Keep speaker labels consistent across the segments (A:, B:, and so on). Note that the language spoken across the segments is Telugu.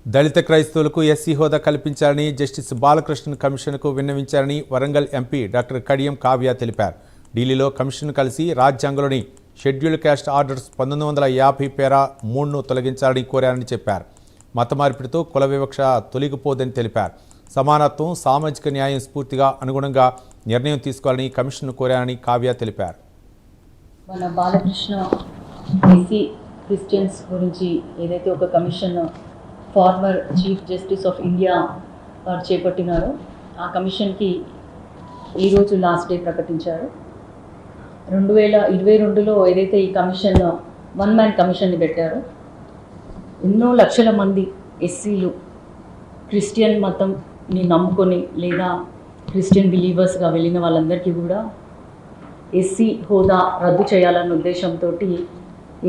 A: దళిత క్రైస్తవులకు ఎస్సీ హోదా కల్పించాలని జస్టిస్ బాలకృష్ణన్ కమిషన్కు విన్నవించారని వరంగల్ ఎంపీ డాక్టర్ కడియం కావ్య తెలిపారు. ఢిల్లీలో కమిషన్ కలిసి రాజ్యాంగంలోని షెడ్యూల్ క్యాస్ట్ ఆర్డర్స్ 1950 పేర 3ను తొలగించాలని కోరారని చెప్పారు. మత మార్పిడితో కుల వివక్ష తొలగిపోదని తెలిపారు. సమానత్వం, సామాజిక న్యాయం స్ఫూర్తిగా అనుగుణంగా నిర్ణయం తీసుకోవాలని కమిషన్ కోరారని కావ్య తెలిపారు.
B: మన బాలకృష్ణ ఎస్సీ క్రిస్టియన్స్ గురించి ఏదైతే ఒక commission former chief justice of India వారు చేపట్టినారో ఆ కమిషన్కి ఈరోజు లాస్ట్ డే ప్రకటించారు. 2022లో ఏదైతే ఈ కమిషన్ వన్ మ్యాన్ కమిషన్ని పెట్టారో ఎన్నో లక్షల మంది ఎస్సీలు క్రిస్టియన్ మతంని నమ్ముకొని లేదా క్రిస్టియన్ బిలీవర్స్గా వెళ్ళిన వాళ్ళందరికీ కూడా ఎస్సీ హోదా రద్దు చేయాలన్న ఉద్దేశంతో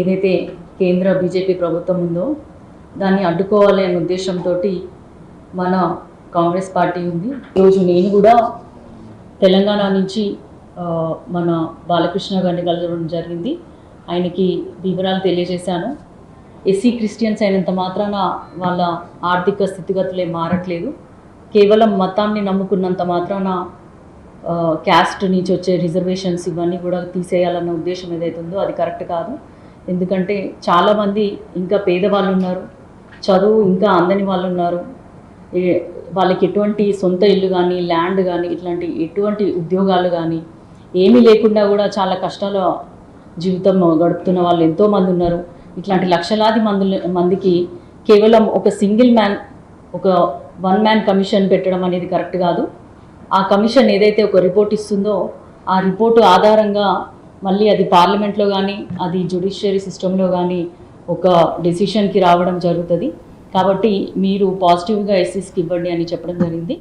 B: ఏదైతే కేంద్ర బీజేపీ ప్రభుత్వం ఉందో దాన్ని అడ్డుకోవాలి అనే ఉద్దేశంతో మన కాంగ్రెస్ పార్టీ ఉంది. ఈరోజు నేను కూడా తెలంగాణ నుంచి మన బాలకృష్ణ గారిని కలవడం జరిగింది. ఆయనకి వివరాలు తెలియజేశాను. ఎస్సీ క్రిస్టియన్స్ అయినంత మాత్రాన వాళ్ళ ఆర్థిక స్థితిగతులే మారట్లేదు. కేవలం మతాన్ని నమ్ముకున్నంత మాత్రాన క్యాస్ట్ నుంచి వచ్చే రిజర్వేషన్స్ ఇవన్నీ కూడా తీసేయాలన్న ఉద్దేశం ఏదైతే ఉందో అది కరెక్ట్ కాదు. ఎందుకంటే చాలామంది ఇంకా పేదవాళ్ళు ఉన్నారు, చదువు ఇంకా అందని వాళ్ళు ఉన్నారు. వాళ్ళకి ఎటువంటి సొంత ఇల్లు కానీ ల్యాండ్ కానీ ఇట్లాంటి ఎటువంటి ఉద్యోగాలు కానీ ఏమీ లేకుండా కూడా చాలా కష్టాల జీవితం గడుపుతున్న వాళ్ళు ఎంతోమంది ఉన్నారు. ఇట్లాంటి లక్షలాది మందికి కేవలం ఒక సింగిల్ మ్యాన్ ఒక వన్ మ్యాన్ కమిషన్ పెట్టడం అనేది కరెక్ట్ కాదు. ఆ కమిషన్ ఏదైతే ఒక రిపోర్ట్ ఇస్తుందో ఆ రిపోర్టు ఆధారంగా మళ్ళీ అది పార్లమెంట్లో కానీ అది జ్యుడిషియరీ సిస్టంలో కానీ ఒక డెసిషన్కి రావడం జరుగుతుంది. కాబట్టి మీరు పాజిటివ్గా ఎస్సీస్కి ఇవ్వండి అని చెప్పడం జరిగింది.